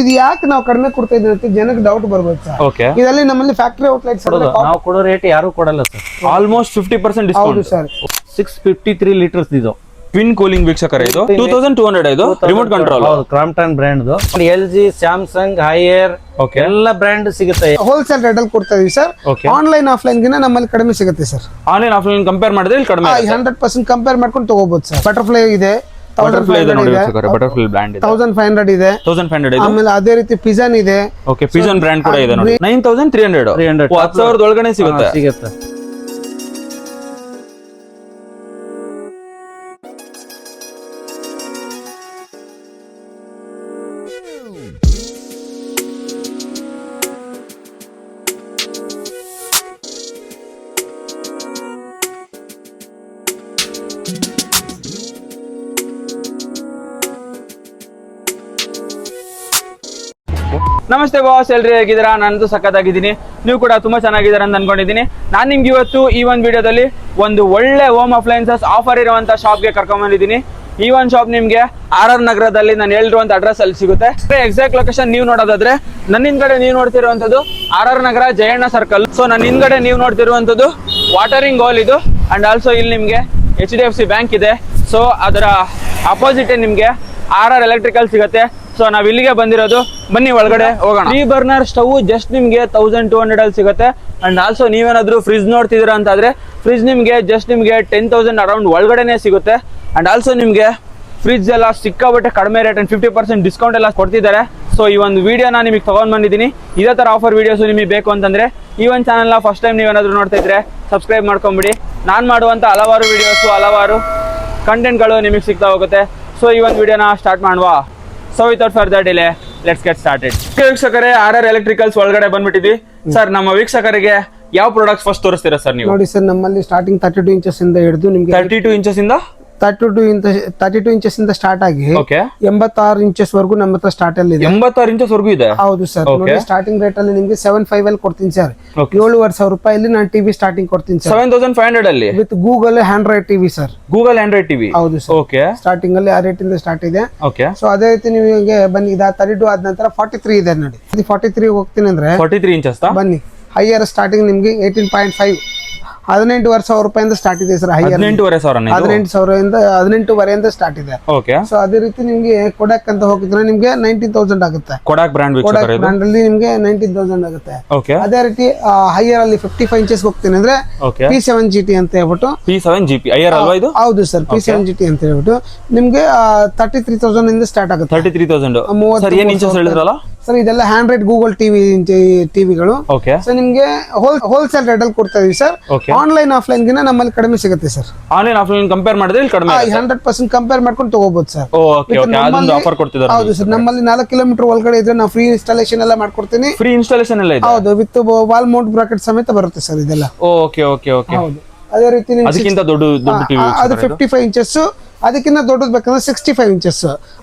ಇದು ಯಾಕೆ ನಾವು ಕಡಿಮೆ ಕೊಡ್ತಾ ಇದ್ದೀವಿ ಅಂತ ಜನಕ್ಕೆ ಡೌಟ್ ಬರ್ಬೋದು ಸರ್. ಓಕೆ, ಇದರಲ್ಲಿ ನಮ್ಮಲ್ಲಿ ಫ್ಯಾಕ್ಟರಿ ಔಟ್ಲೆಟ್ಸ್ ನಾವು ಕೊಡೋ ರೇಟ್ ಯಾರು ಕೊಡಲ್ಲ sir. Almost 50% discount sir. 653 litres ಇದು ಟ್ವಿನ್ ಕೂಲಿಂಗ್ ವೀಕ್ಷಕರೇ, ಇದು 2200 ಇದು ರಿಮೋಟ್ ಕಂಟ್ರೋಲ್. ಹೌದು, Crompton brand. LG, Samsung, higher ಎಲ್ಲ ಬ್ರ್ಯಾಂಡ್ ಸಿಗುತ್ತೆ. ಹೋಲ್ಸೇಲ್ ರೇಟ್ ಅಲ್ಲಿ ಕೊಡ್ತಾ ಇದೀವಿ ಸರ್. ಆನ್ಲೈನ್ ಆಫ್ಲೈನ್ ಗಿನ ನಮ್ಮಲ್ಲಿ ಕಡಿಮೆ ಸಿಗುತ್ತೆ ಸರ್. ಆನ್ಲೈನ್ ಆಫ್ಲೈನ್ ಕಂಪೇರ್ ಮಾಡಿದ್ರೆ ಇಲ್ಲಿ ಕಡಿಮೆ 100% ಕಂಪೇರ್ ಮಾಡ್ಕೊಂಡು ತಗೋಬಹುದು ಸರ್. ಬಟರ್ಫ್ಲೈ ಇದೆ, ಬಟರ್ಫ್ಲೈ ಬ್ರ್ಯಾಂಡ್ ಇದೆ, 1500 ಇದೆ, 1500 ಇದೆ. ಆಮೇಲೆ ಅದೇ ರೀತಿ ಪಿಜನ್ ಇದೆ. ಓಕೆ, ಪಿಜನ್ ಬ್ರ್ಯಾಂಡ್ ಕೂಡ ಇದೆ ನೋಡಿ. 9300 10,000 ಒಳಗಡೆ ಸಿಗುತ್ತೆ. ನಮಸ್ತೆ ಬಾಸ್, ಎಲ್ರಿ ಹೇಗಿದ್ದೀರಾ? ನಾನು ಸಖತ್ತಾಗಿದ್ದೀನಿ, ನೀವು ಕೂಡ ತುಂಬಾ ಚೆನ್ನಾಗಿದ್ದೀರಾ ಅಂತ ಅನ್ಕೊಂಡಿದ್ದೀನಿ. ನಾನು ನಿಮ್ಗೆ ಇವತ್ತು ಈ ಒಂದು ವಿಡಿಯೋದಲ್ಲಿ ಒಂದು ಒಳ್ಳೆ ಹೋಮ್ ಅಪ್ಲೈನ್ಸಸ್ ಆಫರ್ ಇರುವಂತ ಶಾಪ್ಗೆ ಕರ್ಕೊಂಡ್ ಬಂದಿದ್ದೀನಿ. ಈ ಒಂದು ಶಾಪ್ ನಿಮ್ಗೆ RR ನಗರದಲ್ಲಿ ನಾನು ಹೇಳಿರುವಂತ ಅಡ್ರೆಸ್ ಅಲ್ಲಿ ಸಿಗುತ್ತೆ. ಎಕ್ಸಾಕ್ಟ್ ಲೊಕೇಶನ್ ನೀವು ನೋಡೋದಾದ್ರೆ ನನ್ನ ಹಿಂದ್ಗಡೆ ನೀವು ನೋಡ್ತಿರುವಂತದ್ದು RR ನಗರ ಜಯಣ್ಣ ಸರ್ಕಲ್. ಸೊ ನನ್ನ ಹಿಂದ್ಗಡೆ ನೀವು ನೋಡ್ತಿರುವಂತದ್ದು ವಾಟರಿಂಗ್ ಹೋಲ್ ಇದು. ಅಂಡ್ ಆಲ್ಸೋ ಇಲ್ಲಿ ನಿಮ್ಗೆ HDFC ಬ್ಯಾಂಕ್ ಇದೆ. ಸೊ ಅದರ ಅಪೋಸಿಟ್ ನಿಮ್ಗೆ RR ಎಲೆಕ್ಟ್ರಿಕಲ್ ಸಿಗುತ್ತೆ. ಸೊ ನಾವ್ ಇಲ್ಲಿಗೆ ಬಂದಿರೋದು, ಬನ್ನಿ ಒಳಗಡೆ ಹೋಗೋಣ. 3 ಬರ್ನರ್ ಸ್ಟವ್ ಜಸ್ಟ್ ನಿಮ್ಗೆ 1200 ಅಲ್ಲಿ ಸಿಗುತ್ತೆ. ಅಂಡ್ ಆಲ್ಸೋ ನೀವೇನಾದ್ರೂ ಫ್ರಿಜ್ ನೋಡ್ತಿದ್ದೀರಾ ಅಂತಾದ್ರೆ ಫ್ರಿಜ್ ನಿಮ್ಗೆ ಜಸ್ಟ್ ನಿಮ್ಗೆ 10,000 ಅರೌಂಡ್ ಒಳಗಡೆನೆ ಸಿಗುತ್ತೆ. ಅಂಡ್ ಆಲ್ಸೋ ನಿಮ್ಗೆ ಫ್ರಿಜ್ ಎಲ್ಲ ಸಿಕ್ಕಾಬಟ್ಟೆ ಕಡಿಮೆ ರೇಟ್ ಅಂಡ್ 50% ಡಿಸ್ಕೌಂಟ್ ಎಲ್ಲ ಕೊಡ್ತಿದ್ದಾರೆ. ಸೊ ಈ ಒಂದು ವಿಡಿಯೋನ ನಿಮಗೆ ತಗೊಂಡ್ ಬಂದಿದ್ದೀನಿ. ಇದೇ ತರ ಆಫರ್ ವಿಡಿಯೋಸ್ ನಿಮಗೆ ಬೇಕು ಅಂತಂದ್ರೆ ಈ ಒಂದು ಚಾನಲ್ನ ಫಸ್ಟ್ ಟೈಮ್ ನೀವೇನಾದ್ರೂ ನೋಡ್ತಾ ಇದ್ರೆ ಸಬ್ಸ್ಕ್ರೈಬ್ ಮಾಡ್ಕೊಂಬಿಡಿ. ನಾನು ಮಾಡುವಂತ ಹಲವಾರು ವಿಡಿಯೋಸ್, ಹಲವಾರು ಕಂಟೆಂಟ್ಗಳು ನಿಮಗೆ ಸಿಗ್ತಾ ಹೋಗುತ್ತೆ. ಸೊ ಈ ಒಂದು ವಿಡಿಯೋನ ಸ್ಟಾರ್ಟ್ ಮಾಡುವ. So without further delay let's get started. ವೀಕ್ಷಕರೇ, RR ಎಲೆಕ್ಟ್ರಿಕಲ್ಸ್ ಒಳಗಡೆ ಬಂದ್ಬಿಟ್ಟಿದ್ವಿ. ಸರ್, ನಮ್ಮ ವೀಕ್ಷಕರಿಗೆ ಯಾವ ಪ್ರಾಡಕ್ಟ್ಸ್ ಫಸ್ಟ್ ತೋರಿಸ್ತೀರಾ ಸರ್ ನೀವು? ನೋಡಿ ಸರ್, ನಮ್ಮಲ್ಲಿ ಸ್ಟಾರ್ಟಿಂಗ್ 32 ಇಂಚಸ್ ಇಂದ ಹಿಡಿದು ನಿಮ್ಗೆ 32 ಇಂಚಸ್ ಇಂದ 32 ಇಂಚಸ್ ಇಂದ ಸ್ಟಾರ್ಟ್ ಆಗಿ 86 ಇಂಚಸ್ ವರೆಗೂ ನಮ್ಮ ಹತ್ರ ಸ್ಟಾರ್ಟ್ ಅಲ್ಲಿ ಇದೆ. 86 ಇಂಚಸ್ ವರೆಗೂ ಇದೆ? ಹೌದು ಸರ್. ನೋಡಿ, ಸ್ಟಾರ್ಟಿಂಗ್ ರೇಟ್ ಅಲ್ಲಿ ನಿಮ್ಗೆ 7,500 ಅಲ್ಲಿ ಕೊಡ್ತೀನಿ ಸರ್. 7,500 ರೂಪಾಯಲ್ಲಿ ನಾನು ಟಿವಿ ಸ್ಟಾರ್ಟಿಂಗ್ ಕೊಡ್ತೀನಿ ಸರ್. 7,500 ಅಲ್ಲಿ with Google Android TV sir. Google Android TV? ಹೌದು ಸರ್. ಓಕೆ, ಸ್ಟಾರ್ಟಿಂಗ್ ಅಲ್ಲಿ ಆ ರೇಟ್ ಇಂದ ಸ್ಟಾರ್ಟ್ ಇದೆ. ಓಕೆ. ಸೊ ಅದೇ ರೀತಿ ನಿಮಗೆ ಬನ್ನಿ, ಇದ 32 ಆದ ನಂತರ 43 ಇದೆ ನೋಡಿ. 43 ಹೋಗ್ತೀನಿ ಅಂದ್ರೆ 43 ಇಂಚಸ್ ಬನ್ನಿ. ಹೈಯರ್ ಸ್ಟಾರ್ಟಿಂಗ್ ನಿಮ್ಗೆ 18.5 18,500 ರೂಪಾಯಿಂದ ಸ್ಟಾರ್ಟ್ ಇದೆ ಸರ್. 18,500 ಸ್ಟಾರ್ಟ್ ಇದೆ. ಸೊ ಅದೇ ರೀತಿ ನಿಮ್ಗೆ ಕೊಡಕ್ ಅಂತ ಹೋಗಿದ್ರೆ ನಿಮ್ಗೆ 19,000 ಆಗುತ್ತೆ. ಕೊಡಕ್ ಬ್ರ್ಯಾಂಡ್ ಅಲ್ಲಿ ನಿಮ್ಗೆ 19,000 ಆಗುತ್ತೆ. ಅದೇ ರೀತಿ ಹೈಯರ್ ಅಲ್ಲಿ 55 ಇಂಚಸ್ ಹೋಗ್ತೀನಿ ಅಂದ್ರೆ P7 GT ಅಂತ ಹೇಳ್ಬಿಟ್ಟು. P7 GP ಹೈಯರ್ ಅಲ್ವಾ ಇದು? ಹೌದು ಸರ್, P7 GT ಅಂತ ಹೇಳ್ಬಿಟ್ಟು ನಿಮ್ಗೆ 33,000 ಇಂದ ಸ್ಟಾರ್ಟ್ ಆಗುತ್ತೆ. 33,000 ಸರ್. ಏನ್ ಇಂಚಸ್ ಹೇಳಿದ್ರಲ್ಲ ಸರ್? ಇದೆಲ್ಲ ಹ್ಯಾಂಡ್ರೆಡ್ ಗೂಗಲ್ ಟಿವಿಗಳು. ಸೊ ನಿಮ್ಗೆ ಹೋಲ್ಸೇಲ್ ರೇಟ್ ಅಲ್ಲಿ ಕೊಡ್ತಾ ಇದೀವಿ ಸರ್. ಆನ್ಲೈನ್ ಆಫ್ಲೈನ್ ಗಿನ ನಮ್ಮಲ್ಲಿ ಕಡಿಮೆ ಸಿಗುತ್ತೆ ಸರ್. ಆನ್ಲೈನ್ ಆಫ್ಲೈನ್ ಕಂಪೇರ್ ಮಾಡಿದ್ರೆ ಇಲ್ಲಿ ಕಡಿಮೆ 100% ಕಂಪೇರ್ ಮಾಡ್ಕೊಂಡು ತಗೋಬಹುದು ಸರ್. ಆಫರ್ ಕೊಡ್ತಿದ್ದಾರೆ. ಹೌದು ಸರ್, ನಮ್ಮಲ್ಲಿ 4 ಕಿಲೋಮೀಟರ್ ಒಳಗಡೆ ಇದ್ರೆ ನಾವು ಫ್ರೀ ಇನ್ಸ್ಟಾಲೇಷನ್ ಎಲ್ಲ ಮಾಡ್ಕೊಡ್ತೀನಿ. ಫ್ರೀ ಇನ್ಸ್ಟಾಲೇಷನ್ ಎಲ್ಲ ಇದೆ? ಹೌದು, ವಿತ್ ವಾಲ್ ಮೌಂಟ್ ಬ್ರಾಕೆಟ್ ಸಮೇತ ಬರುತ್ತೆ ಸರ್ ಇದೆಲ್ಲ. Okay okay okay. ಹೌದು. ಅದೇ ರೀತಿ ಅದಕ್ಕಿಂತ ದೊಡ್ಡ ಟಿವಿ ಅದು 55 ಇಂಚಸ್. ಅದಕ್ಕಿಂತ ದೊಡ್ಡದು ಬೇಕಂದ್ರೆ 65 ಇಂಚಸ್.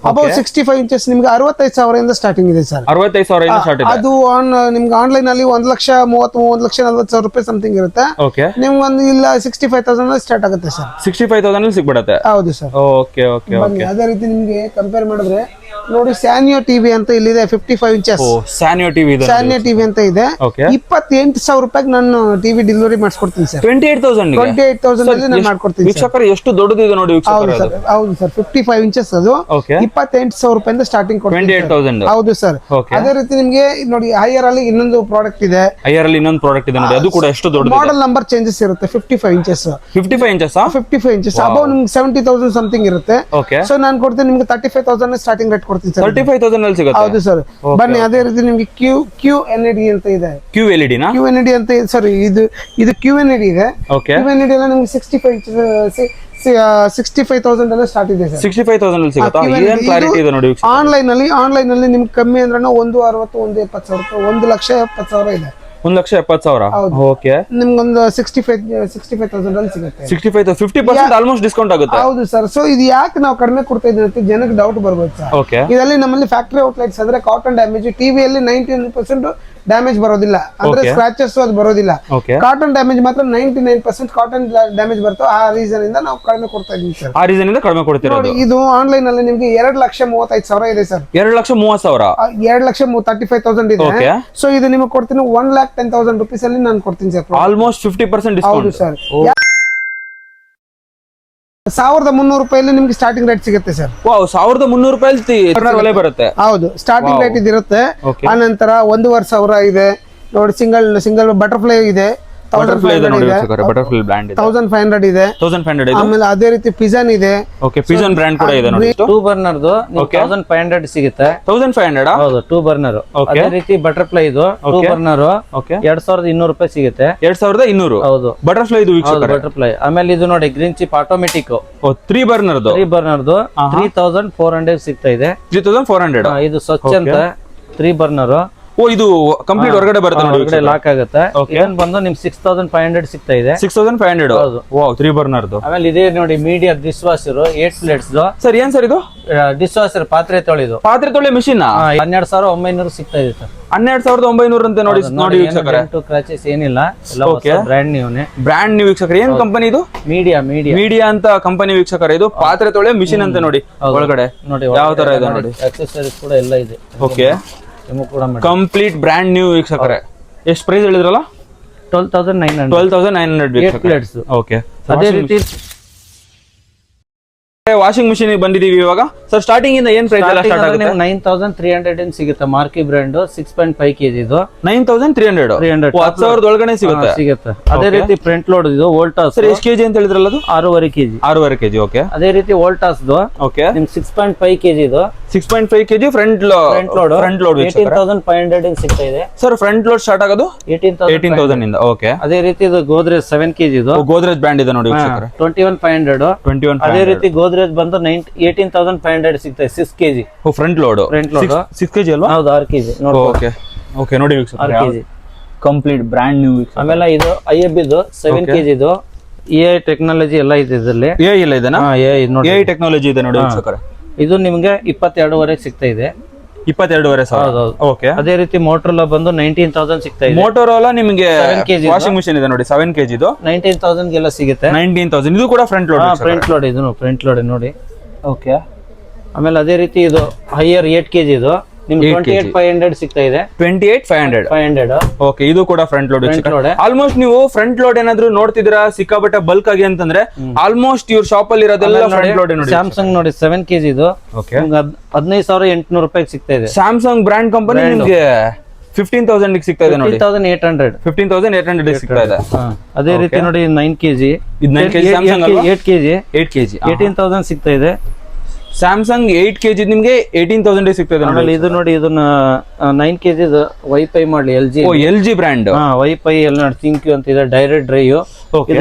ಅಬೌವ್ 65 ಇಂಚಸ್ ನಿಮ್ಗೆ 65,000 ಇಂದ ಸ್ಟಾರ್ಟಿಂಗ್ ಇದೆ ಸರ್. 65,000 ಇಂದ ಸ್ಟಾರ್ಟ್ ಇದೆ. ಅದು ನಿಮ್ಗೆ ಆನ್ಲೈನ್ ಅಲ್ಲಿ 1,30,000 1,40,000 ರೂಪಾಯಿ ಸಮಥಿಂಗ್ ಇರುತ್ತೆ. ನಿಮ್ಗೆ ಒಂದು ಇಲ್ಲ 65,000 ಸ್ಟಾರ್ಟ್ ಆಗುತ್ತೆ ಸರ್. 65,000 ಸಿಗ್ಬಿಡುತ್ತೆ? ಹೌದು ಸರ್. Okay okay okay. ಅದೇ ರೀತಿ ನಿಮ್ಗೆ ಕಂಪೇರ್ ಮಾಡಿದ್ರೆ ನೋಡಿ, ಸ್ಯಾನಿಯೋ ಟಿವಿ ಅಂತ ಇಲ್ಲಿದೆ 55 ಇಂಚಸ್. ಸ್ಯಾನಿಯೋ ಟಿವಿ ಇದೆ, ಸ್ಯಾನಿಯೋ ಟಿವಿ ಅಂತ ಇದೆ. 28,000 ರೂಪಾಯಿಗೆ ನಾನು ಟಿವಿ ಡೆಲಿವರಿ ಮಾಡಿಸ್ಕೊಡ್ತೀನಿ ಸರ್. 28,000 ಅಲ್ಲಿ ನಾನು ಮಾಡ್ಕೊಡ್ತೀನಿ. ವೀಕ್ಷಕರೇ, ಎಷ್ಟು ದೊಡ್ಡದಿದೆ ನೋಡಿ. ಹೌದು ಸರ್, 55 ಇಂಚಸ್ ಅದು 28,000 ರೂಪಾಯಿಂದ ಸ್ಟಾರ್ಟಿಂಗ್ ಕೊಡ್ತೀನಿ. 28,000. ಹೌದು ಸರ್. ಅದೇ ರೀತಿ ನಿಮ್ಗೆ ನೋಡಿ ಹೈಯರ್ ಅಲ್ಲಿ ಇನ್ನೊಂದು ಪ್ರಾಡಕ್ಟ್ ಇದೆ. ಹೈಯರ್ ಅಲ್ಲಿ ಇನ್ನೊಂದು ಪ್ರಾಡಕ್ಟ್ ಇದೆ ನೋಡಿ, ಅದು ಕೂಡ ಎಷ್ಟು ದೊಡ್ಡದು. ಮಾಡೆಲ್ ನಂಬರ್ ಚೇಂಜಸ್ ಇರುತ್ತೆ. 55 ಇಂಚಸ್ 55 ಇಂಚಸ್ 55 ಇಂಚಸ್ ಅಬೌವ್ ನಿಮ್ಗೆ 70,000 ಸಮಥಿಂಗ್ ಇರುತ್ತೆ. ಸೊ ನಾನು ಕೊಡ್ತೀನಿ ನಿಮ್ಗೆ 35,000 ಸ್ಟಾರ್ಟಿಂಗ್ ರೇಟ್ ಕೊಡ್ತೀನಿ ಸರ್. 35,000 ಅಲ್ಲಿ ಸಿಗುತ್ತೆ? ಹೌದು ಸರ್. ಬನ್ನಿ. ಅದೇ ರೀತಿ ನಿಮ್ಗೆ QNED ಅಂತ ಇದೆ. QLED ಅಂತ ಸರ್. ಇದು QNED ಇದೆ. QNED ಎಲ್ಲ ನಿಮ್ಗೆ 65,000 ಎಲ್ಲ ಸ್ಟಾರ್ಟ್ ಇದೆ ಸರ್. 65,000 ಅಲ್ಲಿ ಸಿಗುತ್ತಾ? ಏನು ಕ್ಲಾರಿಟಿ ಇದೆ ನೋಡಿ. ಆನ್ಲೈನ್ ಅಲ್ಲಿ ನಿಮ್ಗೆ ಕಮ್ಮಿ ಅಂದ್ರೆ 1,60,000 1,70,000 ರೂಪಾಯಿ 1,70,000 ಇದೆ. 1,70,000. ಓಕೆ. ನಿಮ್ಗೊಂದು 65,000 ಅಲ್ಲಿ ಸಿಗುತ್ತೆ. 65,000 50% ಆಲ್ಮೋಸ್ಟ್ ಡಿಸ್ಕೌಂಟ್ ಆಗುತ್ತೆ. ಹೌದು ಸರ್. ಸೊ ಇದು ಯಾಕೆ ನಾವು ಕಡಿಮೆ ಕೊಡ್ತಾ ಇದ್ದೀವಿ ಅಂತ ಜನಕ್ಕೆ ಡೌಟ್ ಬರ್ಬೋದು ಸರ್. ಇದರಲ್ಲಿ ನಮ್ಮಲ್ಲಿ ಫ್ಯಾಕ್ಟರಿ ಔಟ್ಲೆಟ್ಸ್ ಅಂದ್ರೆ ಕಾಟನ್ ಡ್ಯಾಮೇಜ್ ಟಿವಿಯಲ್ಲಿ 99% ಡ್ಯಾಮೇಜ್ ಬರೋದಿಲ್ಲ, ಅಂದ್ರೆ ಸ್ಕ್ರಾಚಸ್ ಅದು ಬರೋದಿಲ್ಲ. ಕಾಟನ್ ಡ್ಯಾಮೇಜ್ ಮಾತ್ರ 99% ಕಾಟನ್ ಡ್ಯಾಮೇಜ್ ಬರ್ತವೆ. ಆ ರೀಸನ್ ಇಂದ ನಾವು ಕಡಿಮೆ ಕೊಡ್ತಾ ಇದೀವಿ ಸರ್. ಆ ರೀಸನ್ ಇಂದ ಕಡಿಮೆ ಕೊಡ್ತೀರಾ? ಇದು ಆನ್ಲೈನ್ ಅಲ್ಲಿ ನಿಮ್ಗೆ 2,35,000 ಇದೆ ಸರ್. 2,30,000 2,35,000 ಇದೆ. ಸೊ ಇದು ನಿಮಗೆ ಕೊಡ್ತೀನಿ 1,10,000 rupees ಅಲ್ಲಿ ನಾನು ಕೊಡ್ತೀನಿ ಸರ್. Almost 50% discount sir. 1,300 ರೂಪಾಯಲ್ಲಿ ನಿಮ್ಗೆ ಸ್ಟಾರ್ಟಿಂಗ್ ರೇಟ್ ಸಿಗುತ್ತೆ ಸರ್. 1,300 ರೂಪಾಯಿ ಬರುತ್ತೆ. ಹೌದು, ಸ್ಟಾರ್ಟಿಂಗ್ ರೇಟ್ ಇದಿರುತ್ತೆ. ಆ ನಂತರ 1,500 ಇದೆ ನೋಡಿ, ಸಿಂಗಲ್ ಬಟರ್ಫ್ಲೈ ಇದೆ, 1,500 ಇದೆ. ಆಮೇಲೆ ಅದೇ ರೀತಿ ಪಿಜನ್ ಇದೆ. ಪಿಜನ್ ಬ್ರ್ಯಾಂಡ್ ಕೂಡ ಇದೆ ನೋಡಿ. 2 ಬರ್ನರ್ದು 1,500 ಸಿಗುತ್ತೆ. 1,500 ಹೌದು, 2 ಬರ್ನರ್. ಅದೇ ರೀತಿ ಬಟರ್ಫ್ಲೈ ಇದು 2 ಬರ್ನರ್ 2,200 ರೂಪಾಯಿ ಸಿಗುತ್ತೆ. 2,200. ಹೌದು, ಬಟರ್ಫ್ಲೈ ಇದು ಬಟರ್ಫ್ಲೈ. ಆಮೇಲೆ ಇದು ನೋಡಿ ಗ್ರೀನ್ ಚಿಪ್ ಆಟೋಮೆಟಿಕ್ 3 ಬರ್ನರ್ದು 3,400 ಸಿಗ್ತಾ ಇದೆ. 3,400. ಇದು ಸ್ವಚ್ಛ ಅಂತ 3 ಬರ್ನರ್. ಇದು ಕಂಪ್ಲೀಟ್ ಹೊರಗಡೆ ಬರುತ್ತೆ ನೋಡಿ, ಲಾಕ್ ಆಗುತ್ತೆ. ಇದನ್ ಬಂದು ನಿಮ್ 6,500 ಸಿಗ್ತಾ ಇದೆ. 6,500. ಹೌದು, 3 ಬರ್ನರ್ದು. ಆಮೇಲೆ ಇದೇ ನೋಡಿ media dish washer 8 plates. Sir ಏನ್ ಸರ್ ಇದು? ಡಿಶ್ ವಾಷರ್ ಪಾತ್ರೆ ತೊಳೆದು ಮಿಷಿನ್ 12,900 ಸಿಗ್ತಾ ಇದೆ ಸರ್. 12,900 ಅಂತ ನೋಡಿ. ನೋಡಿ ವೀಕ್ಷಕರೇ, ಕ್ರಾಚಸ್ ಏನಿಲ್ಲ, ಬ್ರ್ಯಾಂಡ್ ನ್ಯೂನೇ. ಬ್ರ್ಯಾಂಡ್ ನ್ಯೂ ವೀಕ್ಷಕರೇ. ಏನ್ ಕಂಪನಿ ಇದು? ಮೀಡಿಯಾ ಅಂತ ಕಂಪನಿ ವೀಕ್ಷಕರೇ. ಇದು ಪಾತ್ರೆ ತೊಳೆ ಮಿಷಿನ್ ಅಂತ ನೋಡಿ. ಒಳಗಡೆ ನೋಡಿ ಯಾವ ತರ ಇದೆ ನೋಡಿ, ಅಕ್ಸೆಸರೀಸ್ ಕೂಡ ಎಲ್ಲ ಇದೆ. ಓಕೆ, ಕಂಪ್ಲೀಟ್ ಬ್ರ್ಯಾಂಡ್ ನ್ಯೂ ವೀಕ್ಷಕರೇ. ಎಷ್ಟು ಪ್ರೈಸ್ ಹೇಳಿದ್ರಲ್ಲ? 12,900 ವೀಕ್ಷಕರೇ. ಓಕೆ, ಅದೇ ರೀತಿ ವಾಷಿಂಗ್ ಮಿಷಿನ್ ಬಂದಿದೀವಿ ಇವಾಗ. ಸರ್ ಸ್ಟಾರ್ಟಿಂಗ್ ಇಂದ ಏನ್ ಪ್ರೈಸ್ ಎಲ್ಲ ಸ್ಟಾರ್ಟ್ ಆಗುತ್ತೆ? 9,300 ಸಿಗುತ್ತೆ. ಮಾರ್ಕಿ ಬ್ರ್ಯಾಂಡ್ 6.5 kg ಇದು 9,300. 10,000 ಒಳಗಡೆ ಸಿಗುತ್ತೆ. ಅದೇ ರೀತಿ ಫ್ರಂಟ್ ಲೋಡ್ ಇದು ವೋಲ್ಟಾಸ್. ಸರ್ ಎಷ್ಟು ಕೆಜಿ ಅಂತ ಹೇಳಿದ್ರಲ್ಲ? ಅದು 6.5 kg. 6.5 kg. ಓಕೆ, ಅದೇ ರೀತಿ ವೋಲ್ಟಾಸ್ ಓಕೆ, ನಿಮ್ 6.5 kg ಇದು 6.5 kg ಫ್ರಂಟ್ ಲೋಡ್ 18,500 ಸಿಗ್ತಾ ಇದೆ. ಸರ್ ಫ್ರಂಟ್ ಲೋಡ್ ಸ್ಟಾರ್ಟ್ ಆಗೋದು 18,000 ಇಂದ. ಓಕೆ, ಅದೇ ರೀತಿ ಇದು ಗೋದ್ರೇಜ್ 7 kg ಇದು ಗೋದ್ರೇಜ್ ಬ್ರ್ಯಾಂಡ್ ಇದೆ ನೋಡಿ ವೀಕ್ಷಕರೇ. 21,500. ಅದೇ ರೀತಿ ಗೋದ್ರೇಜ್ ಬಂದು 18,500 ಸಿಗ್ತದೆ. 6 kg ಫ್ರಂಟ್ ಲೋಡ್. 6 kg ಅಲ್ವಾ? ಹೌದು, 6 kg. ಓಕೆ ಓಕೆ, ನೋಡಿ ವೀಕ್ಷಕರೇ, 6 kg ಕಂಪ್ಲೀಟ್ ಬ್ರ್ಯಾಂಡ್ ನ್ಯೂ. ಆಮೇಲೆ ಇದು IFB ಇದು 7 kg ಇದು AI ಟೆಕ್ನಾಲಜಿ ಎಲ್ಲ ಇದೆ ಇದರಲ್ಲಿ. AI ಇಲ್ಲ ಇದೆನಾ? AI ಟೆಕ್ನಾಲಜಿ ಇದೆ ನೋಡಿ ವೀಕ್ಷಕರೇ. ಇದು ನಿಮಗೆ 22,500 ಸಿಗ್ತಾ ಇದೆ. 22,500. ಓಕೆ, ಅದೇ ರೀತಿ ಮೋಟರೋಲಾ ಬಂದು 19,000 ಸಿಗ್ತಾ ಇದೆ. ಮೋಟರೋಲಾ ನಿಮಗೆ 7 kg ವಾಷಿಂಗ್ ಮಿಷಿನ್ ಇದೆ ನೋಡಿ, 7 kg ಇದು 19,000 ಗೆಲ್ಲ ಸಿಗುತ್ತೆ. 19,000. ಇದು ಕೂಡ ಫ್ರಂಟ್ ಲೋಡ್. ಫ್ರಂಟ್ ಲೋಡ್ ಇದು ಫ್ರಂಟ್ ಲೋಡ್ ನೋಡಿ. ಓಕೆ, ಆಮೇಲೆ ಅದೇ ರೀತಿ ಇದು ಹೈಯರ್ 8 kg ಇದು ನಿಮ್ಗೆ 28,500 ಸಿಗ್ತಾ ಇದೆ. 28,500. ಓಕೆ, ಇದು ಕೂಡ ಫ್ರಂಟ್ ಲೋಡ್. ಆಲ್ಮೋಸ್ಟ್ ನೀವು ಫ್ರಂಟ್ ಲೋಡ್ ಏನಾದ್ರು ನೋಡ್ತಿದ್ದೀರಾ ಸಿಕ್ಕಾಪಟ್ಟೆ ಬಲ್ಕ್ ಆಗಿ ಅಂತಂದ್ರೆ ಆಲ್ಮೋಸ್ಟ್ ಇವ್ರ ಶಾಪ್ ಅಲ್ಲಿ ಇರೋದೆಲ್ಲ ಫ್ರಂಟ್ ಲೋಡ್ ನೋಡಿ. ಸ್ಯಾಮ್ಸಂಗ್ ನೋಡಿ 7 kg ಇದು 15,800 ರೂಪಾಯಿ ಸಿಗ್ತಾ ಇದೆ. ಸ್ಯಾಮ್ಸಂಗ್ ಬ್ರ್ಯಾಂಡ್ ಕಂಪನಿ ನಿಮ್ಗೆ 15,000 ಸಿಗ್ತಾ ಇದೆ ನೋಡಿ. 15,800 ಸಿಗ್ತಾ ಇದೆ. ಅದೇ ರೀತಿ ನೋಡಿ 9 kg. ಇದು 9 kg ಸ್ಯಾಮ್ಸಂಗ್ ಅಲ್ವಾ? 8 kg 18,000 ಸಿಗ್ತಾ ಇದೆ. ಸ್ಯಾಮ್ಸಂಗ್ 8 kg ನಿಮ್ಗೆ 18,000 ಸಿಗ್ತಾ ಇದೆ. ಆಮೇಲೆ ಇದು ನೋಡಿ ಇದನ್ನ 9 kg ವೈಫೈ ಮಾಡ್ಲಿ LG ಬ್ರ್ಯಾಂಡ್. ವೈಫೈ ಎಲ್ಲ ಥಿಂಕ್ ಯು ಅಂತ ಇದೆ, ಡೈರೆಕ್ಟ್ ಡ್ರೈವ್. ಇದು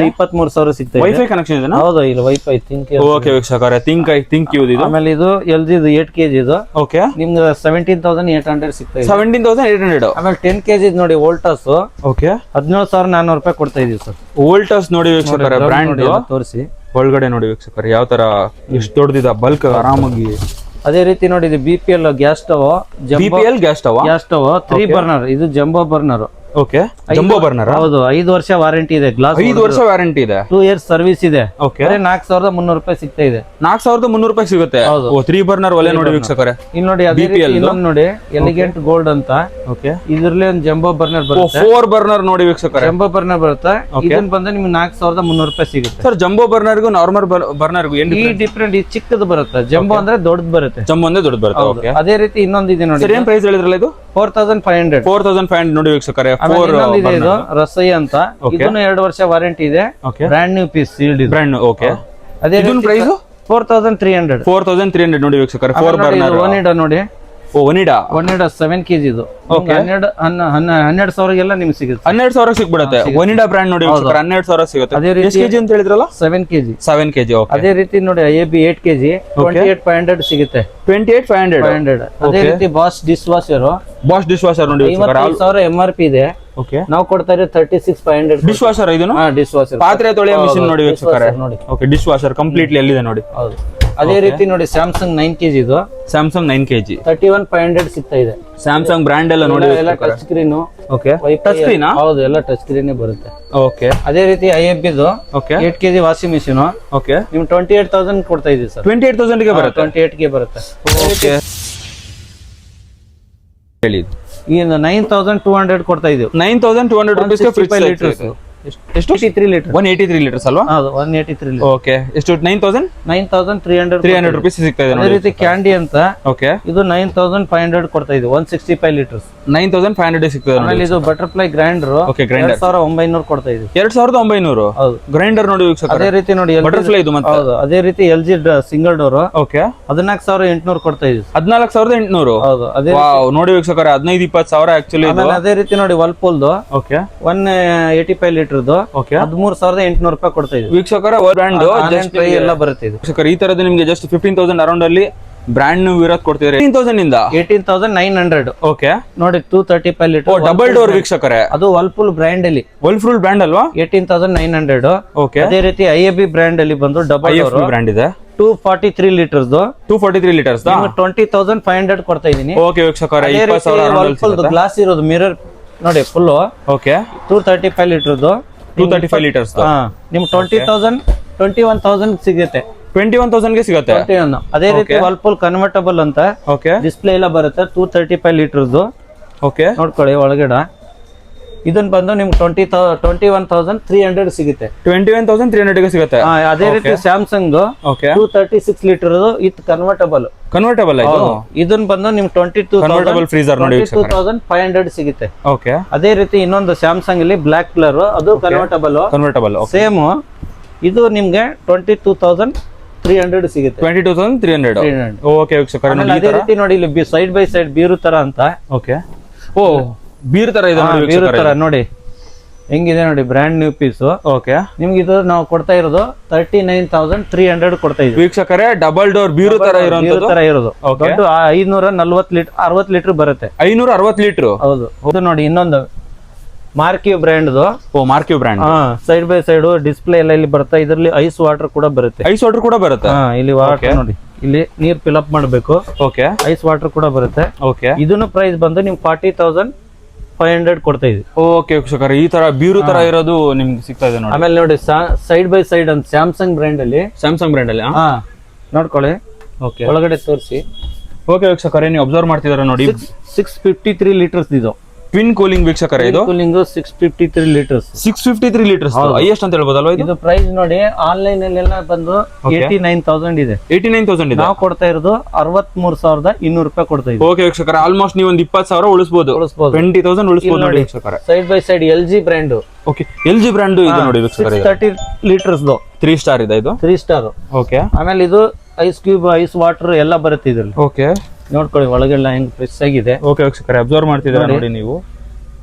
23,000 ಸಿಗ್ತಾ ಇದೆ. ವೈಫೈ ಕನೆಕ್ಷನ್ ಇದೆ? ಹೌದು, ಇಲ್ಲ ವೈಫೈ ಥಿಂಕ್ ಯು. ಓಕೆ ವೀಕ್ಷಕರೇ, ಥಿಂಕ್ ಯು ಇದು. ಆಮೇಲೆ ಇದು LG 8 kg ಇದು ಓಕೆ, ನಿಮ್ಗೆ 17,800 ಸಿಗ್ತಾ ಇದೆ. 17,800. ಆಮೇಲೆ 10 kg ನೋಡಿ ವೋಲ್ಟಾಸ್. ಓಕೆ, 17,400 ರೂಪಾಯಿ ಕೊಡ್ತಾ ಇದೀವಿ ಸರ್. ವೋಲ್ಟಾಸ್ ನೋಡಿ ವೀಕ್ಷಕರೇ, ಬ್ರ್ಯಾಂಡ್ ತೋರಿಸಿ ಒಳಗಡೆ ನೋಡಿ ವೀಕ್ಷಕರೇ ಯಾವ ತರ ಎಷ್ಟು ದೊಡ್ಡದಿದೆ ಬಲ್ಕ್ ಆರಾಮಾಗಿ. ಅದೇ ರೀತಿ ನೋಡಿ ಇದು BPL gas stove. BPL gas stove 3 burner. ಇದು jumbo burner. Okay, jumbo burner. ಹೌದು, 5 ವರ್ಷ ವಾರಂಟಿ ಇದೆ. ಗ್ಲಾಸ್ 5 ವರ್ಷ ವಾರಂಟಿ ಇದೆ. 2 years ಸರ್ವಿಸ್ ಇದೆ. ಓಕೆ, 4,300 ರೂಪಾಯಿ ಸಿಗ್ತಾ ಇದೆ. 4,300 ರೂಪಾಯಿ ಸಿಗುತ್ತೆ. 3 ಬರ್ನರ್ ಒಲೆ ನೋಡಿ ವೀಕ್ಷಕರೇ. ಇಲ್ಲಿ ನೋಡಿ ಇನ್ನೊಂದು ನೋಡಿ ಎಲಿಗೆಂಟ್ ಗೋಲ್ಡ್ ಅಂತ. ಓಕೆ, ಇದ್ರಲ್ಲಿ ಒಂದು ಜಂಬೋ ಬರ್ನರ್ ಬರುತ್ತೆ. 4 ಬರ್ನರ್ ನೋಡಿ ವೀಕ್ಷಕರೇ, ಜಂಬೋ ಬರ್ನರ್ ಬರುತ್ತೆ. ಇದನ್ನ ಬಂದ್ರೆ ನಿಮ್ಗೆ 4,300 ರೂಪಾಯಿ ಸಿಗುತ್ತೆ. ಸರ್ ಜಂಬೋ ಬರ್ನರ್ಗೂ ನಾರ್ಮಲ್ ಬರ್ನರ್ಗೂ ಏನ್ ಡಿಫ್ರೆಂಟ್? ಈ ಚಿಕ್ಕದು ಬರುತ್ತೆ, ಜಂಬೋ ಅಂದ್ರೆ ದೊಡ್ಡದು ಬರುತ್ತೆ. ಜಂಬೋ ಅಂದ್ರೆ ದೊಡ್ಡದು ಬರುತ್ತೆ. ಓಕೆ, ಅದೇ ರೀತಿ ಇನ್ನೊಂದು ಇದೆ ನೋಡಿ. ಏನ್ ಪ್ರೈಸ್ ಹೇಳಿದ್ರಲ್ಲ ಇದು? 4,500. 4,500 ನೋಡಿ ವೀಕ್ಷಕರೇ. ಇದೆ ಇದು ರಸೈ ಅಂತ. ಇದನ್ನು 2 ವರ್ಷ ವಾರಂಟಿ ಇದೆ. ಬ್ರ್ಯಾಂಡ್ ನ್ಯೂ ಪೀಸ್ ಸೀಲ್ಡ್ ಇದೆ. ಬ್ರ್ಯಾಂಡ್. ಓಕೆ, ಅದೇ ಇದನ್ನ ಪ್ರೈಸ್ 4,300. 4,300 ನೋಡಿ ವೀಕ್ಷಕರೇ. 4 ಬರ್ನರ್. ಒನಿಡಾ ನೋಡಿ. ಒನಿಡಾ 7 kg ಇದು 12,000 ನಿಮ್ಗೆ ಸಿಗುತ್ತೆ. 12,000 ಸಿಗ್ಬಿಡುತ್ತೆ. ಒನಿಡಾ ಬ್ರ್ಯಾಂಡ್ ನೋಡಿ ವೀಕ್ಷಕರೇ, 12,000 ಸಿಗುತ್ತೆ. ಅದೇ ರೀತಿ ಎಷ್ಟು ಕೆಜಿ ಅಂತ ಹೇಳಿದ್ರಲ್ಲ? 7 kg. 7 kg. ಓಕೆ, ಅದೇ ರೀತಿ ನೋಡಿ IFB 8 kg 28,500 ಸಿಗುತ್ತೆ. 28,500. ಅದೇ ರೀತಿ boss dish washer. Dish washer ನೋಡಿ ವೀಕ್ಷಕರೇ, 55,000 MRP ಇದೆ. ಓಕೆ, ನಾವು ಕೊಡ್ತಾ ಇರೋದು 36,500. Dish washer. ಇದನ್ನು ಡಿಶ್ ವಾಷರ್ ಪಾತ್ರೆ ತೊಳೆಯೋ ಮಿಷಿನ್ ನೋಡಿ ವೀಕ್ಷಕರೇ. ನೋಡಿ. ಓಕೆ, ಡಿಶ್ ವಾಷರ್ ಕಂಪ್ಲೀಟ್ಲಿ ಎಲ್ಲಿದೆ ನೋಡಿ. ಹೌದು. ಅದೇ ರೀತಿ ನೋಡಿ ಸ್ಯಾಮ್ಸಂಗ್ 9 kg ಇದು ಸ್ಯಾಮ್ಸಂಗ್ 9 kg 31,500 ಸಿಗ್ತಾ ಇದೆ. ಸ್ಯಾಮ್ಸಂಗ್ ಬ್ರ್ಯಾಂಡ್ ಎಲ್ಲ ನೋಡಿ ಎಲ್ಲ touch screen. Okay touch screen ಹೌದು, ಎಲ್ಲ ಟಚ್ ಸ್ಕ್ರೀನ್ ಬರುತ್ತೆ. ಓಕೆ ಅದೇ ರೀತಿ IFB ಇದು okay 8 kg washing machine. Okay ನಿಮ್ 28,000 ಕೊಡ್ತಾ ಇದೀವಿ ಸರ್. 28,000 ಗೆ ಬರುತ್ತೆ. 28ಗೆ ಬರುತ್ತೆ. ಓಕೆ ಹೇಳಿ. ಈಗ 9,200 ಕೊಡ್ತಾ ಇದೀವಿ. 9,200 rupees ಗೆ ಫ್ರಿಡ್ಜ್ ಲೀಟರ್ಸ್ ಎಷ್ಟು? 83 ಲೀಟರ್. 183 ಲೀಟರ್ಸ್ ಅಲ್ವಾ? ಹೌದು, 183 ಲೀಟರ್. ಓಕೆ ಎಷ್ಟು? 9,300 rupees ಸಿಗ್ತಾ ಇದೆ. ಅದೇ ರೀತಿ ಕ್ಯಾಂಡಿ ಅಂತ ಓಕೆ ಇದು 9,500 ಕೊಡ್ತಾ ಇದೆ. 165 ಲೀಟರ್ಸ್. 9,500 ಸಿಗ್ತದೆ. ಆಮೇಲೆ ಇದು ಬಟರ್ಫ್ಲೈ ಗ್ರೈಂಡರ್. ಓಕೆ ಗ್ರೈಂಡರ್ 2,900 ಕೊಡ್ತಾ ಇದೆ. 2,900. ಹೌದು, ಗ್ರೈಂಡರ್ ನೋಡಿ ಅದೇ ರೀತಿ ನೋಡಿ ಬಟರ್ಫ್ಲೈ ಇದು ಮತ್ತೆ. ಹೌದು, ಅದೇ ರೀತಿ LG ಸಿಂಗಲ್ ಡೋರ್. ಓಕೆ 14,800 ಕೊಡ್ತಾ ಇದೆ. 14,800. ಹೌದು, ಅದೇ ನೋಡಿ ವೀಕ್ಷಕರೇ 15-20 ಸಾವಿರ ಆಕ್ಚುಲಿ. ಆಮೇಲೆ ಅದೇ ರೀತಿ ನೋಡಿ ವರ್ಲ್ಪೂಲ್ದು ಓಕೆ 185 ಲೀಟರ್ದು ಓಕೆ 13,800 ರೂಪಾಯಿ ಕೊಡ್ತಾ ಇದೆ. ವೀಕ್ಷಕರ ಬ್ರ್ಯಾಂಡ್ ಜಸ್ಟ್ ಎಲ್ಲ ಬರುತ್ತೆ ಇದು. ವೀಕ್ಷಕರ ಈ ತರದ್ದು ನಿಮಗೆ ಜಸ್ಟ್ 15,000 ಅರೌಂಡ್ ಅಲ್ಲಿ ಬ್ರ್ಯಾಂಡ್ ನ್ಯೂ ಇರೋದು ಕೊಡ್ತಿದ್ರೆ 18,000 ಇಂದ 18,900. ಓಕೆ ನೋಡಿ 235 ಲೀಟರ್ ಡಬಲ್ ಡೋರ್ ವೀಕ್ಷಕರೇ. ಅದು ವರ್ಲ್ಪೂಲ್ ಬ್ರ್ಯಾಂಡ್ ಅಲ್ಲಿ ವರ್ಲ್ಪೂಲ್ ಬ್ರ್ಯಾಂಡ್ ಅಲ್ವಾ? 18,900. ಓಕೆ ಅದೇ ರೀತಿ IFB ಬ್ರ್ಯಾಂಡ್ ಅಲ್ಲಿ ಬಂದು ಡಬಲ್ ಡೋರ್ ಬ್ರ್ಯಾಂಡ್ ಇದೆ. 243 ಲೀಟರ್ಸ್ 243 ಲೀಟರ್ಸ್ 20,500 ಕೊಡ್ತಾ ಇದೀನಿ. ಓಕೆ ವೀಕ್ಷಕರೇ 20,000 ವರ್ಲ್ಪೂಲ್ ಗ್ಲಾಸ್ ಇರೋದು ಮಿರರ್ ನೋಡಿ ಫುಲ್. ಓಕೆ 235 ಲೀಟರ್ದು 235 ಲೀಟರ್ಸ್ ನಿಮ್ 21,000 ಸಿಗುತ್ತೆ. 21,000 ಗೆ ಸಿಗುತ್ತೆ. 21. ಅದೇ ರೀತಿ ವರ್ಲ್ಪೂಲ್ ಕನ್ವರ್ಟಬಲ್ ಅಂತ ಓಕೆ ಡಿಸ್ಪ್ಲೇ ಎಲ್ಲ ಬರುತ್ತೆ. 235 ಲೀಟರ್ದು ಓಕೆ ನೋಡ್ಕೊಳ್ಳಿ ಒಳಗಡೆ. ಇದನ್ನ ಬಂದು ನಿಮ್ಗೆ 21,300 ಸಿಗುತ್ತೆ. 21,300 ಗೆ ಸಿಗುತ್ತೆ. ಅದೇ ರೀತಿ ಸ್ಯಾಮ್ಸಂಗ್ ಓಕೆ 236 ಲೀಟರ್ ಇದು ಕನ್ವರ್ಟಬಲ್ ಆಯ್ತು. ಇದನ್ನ ಬಂದು ನಿಮ್ಗೆ ಕನ್ವರ್ಟಬಲ್ ಫ್ರೀಜರ್ ನೋಡಿ 22,500 ಸಿಗುತ್ತೆ. ಓಕೆ ಅದೇ ರೀತಿ ಇನ್ನೊಂದು ಸ್ಯಾಮ್ಸಂಗ್ ಅಲ್ಲಿ ಬ್ಲಾಕ್ ಕಲರ್ ಅದು ಕನ್ವರ್ಟಬಲ್ ಸೇಮ್. ಇದು ನಿಮ್ಗೆ 22,300 ಸಿಗುತ್ತೆ. 22,300. ಓಕೆ ವೀಕ್ಷಕರೇ ಅದೇ ರೀತಿ ನೋಡಿ ಇಲ್ಲಿ ಸೈಡ್ ಬೈ ಸೈಡ್ ಬೀರು ತರ ಅಂತ. ಓಕೆ ಓ ಬೀರ್ ತರ ಇದೆ ನೋಡಿ ಬೀರು ತರ ನೋಡಿ ಹೆಂಗಿದೆ ನೋಡಿ ಬ್ರ್ಯಾಂಡ್ ನ್ಯೂ ಪೀಸ್. ಓಕೆ ನಿಮ್ಗೆ ಇದು ನಾವು ಕೊಡ್ತಾ ಇರೋದು 39,300 ಕೊಡ್ತಾ ಇದೀವಿ ವೀಕ್ಷಕರೇ. ಡಬಲ್ ಡೋರ್ ಬೀರು ತರ ಇರೋದು ದೊಡ್ಡ 540 ಲೀಟರ್ 60 ಲೀಟರ್ ಬರುತ್ತೆ. 560 ಲೀಟರ್. ಹೌದು. ಇದು ನೋಡಿ ಇನ್ನೊಂದು ಮಾರ್ಕ್ಯೂ ಬ್ರ್ಯಾಂಡ್. ಓ marquee brand. Side by side display ಎಲ್ಲ ಇಲ್ಲಿ ಬರುತ್ತೆ. ಇದರಲ್ಲಿ ಐಸ್ ವಾಟರ್ ಕೂಡ ಬರುತ್ತೆ. ಐಸ್ ವಾಟರ್ ಕೂಡ ಬರುತ್ತೆ. ಇಲ್ಲಿ ವಾಟರ್ ನೋಡಿ ಇಲ್ಲಿ ನೀರ್ ಫಿಲ್ ಅಪ್ ಮಾಡಬೇಕು. ಓಕೆ ಐಸ್ ವಾಟರ್ ಕೂಡ ಬರುತ್ತೆ. ಓಕೆ ಇದನ್ನು ಪ್ರೈಸ್ ಬಂದು ನಿಮ್ಗೆ 40,500 ಕೊಡ್ತಾ ಇದೀವಿ. ಓಕೆ ವೀಕ್ಷಕರೇ ಈ ತರ ಬೀರು ತರ ಇರೋದು ನಿಮ್ಗೆ ಸಿಗ್ತಾ ಇದೆ ನೋಡಿ. ಆಮೇಲೆ ನೋಡಿ ಸೈಡ್ ಬೈ ಸೈಡ್ ಅಂತ ಸ್ಯಾಮ್ಸಂಗ್ ಬ್ರ್ಯಾಂಡ್ ಅಲ್ಲಿ ನೋಡ್ಕೊಳ್ಳಿ. ಓಕೆ ಒಳಗಡೆ ತೋರಿಸಿ. ಓಕೆ ವೀಕ್ಷಕರೇ ನೀವು ಅಬ್ಸರ್ವ್ ಮಾಡ್ತಿದಾರೆ ನೋಡಿ 653 ಲೀಟರ್ಸ್ ಇದು ಟ್ವಿನ್ ಕೂಲಿಂಗ್ ವೀಕ್ಷಕರೇ. ಇದು ಕೂಲಿಂಗ್ 653 ಲೀಟರ್ಸ್ 653 ಲೀಟರ್ಸ್ ಹೈಯೆಸ್ಟ್ ಅಂತ ಹೇಳ್ಬೋದಲ್ವಾ? ಇದು ಪ್ರೈಸ್ ನೋಡಿ ಆನ್ಲೈನ್ ಅಲ್ಲೆಲ್ಲ ಬಂದು 89,000 ಇದೆ. 89,000 ಇದೆ. ನಾವು ಕೊಡ್ತಾ ಇರೋದು 63,200 ರೂಪಾಯಿ ಕೊಡ್ತಾ ಇದ್ದೀವಿ. ಓಕೆ ವೀಕ್ಷಕರೇ ಆಲ್ಮೋಸ್ಟ್ ನೀವು ಒಂದು 20,000 ಉಳಿಸಬಹುದು. 20,000 ಉಳಿಸಬಹುದು ನೋಡಿ ವೀಕ್ಷಕರೇ. Side by side LG brand. Okay LG brand ಇದು ನೋಡಿ ವೀಕ್ಷಕರೇ 30 ಲೀಟರ್ಸ್ 3 ಸ್ಟಾರ್ ಇದೆ ಇದು. 3 ಸ್ಟಾರ್. ಓಕೆ ಆಮೇಲೆ ಇದು ಐಸ್ ಕ್ಯೂಬ್ ಐಸ್ ವಾಟರ್ ಎಲ್ಲ ಬರುತ್ತೆ ಇದರಲ್ಲಿ. ಓಕೆ ನೋಡ್ಕೊಳ್ಳಿ ಒಳಗೆಲ್ಲ ಹೆಂಗ್ ಫ್ರೆಶ್ ಆಗಿದೆ. ಓಕೆ ವೀಕ್ಷಕರೇ ಅಬ್ಸರ್ವ್ ಮಾಡ್ತಿದ್ದೀರಾ ನೋಡಿ ನೀವು.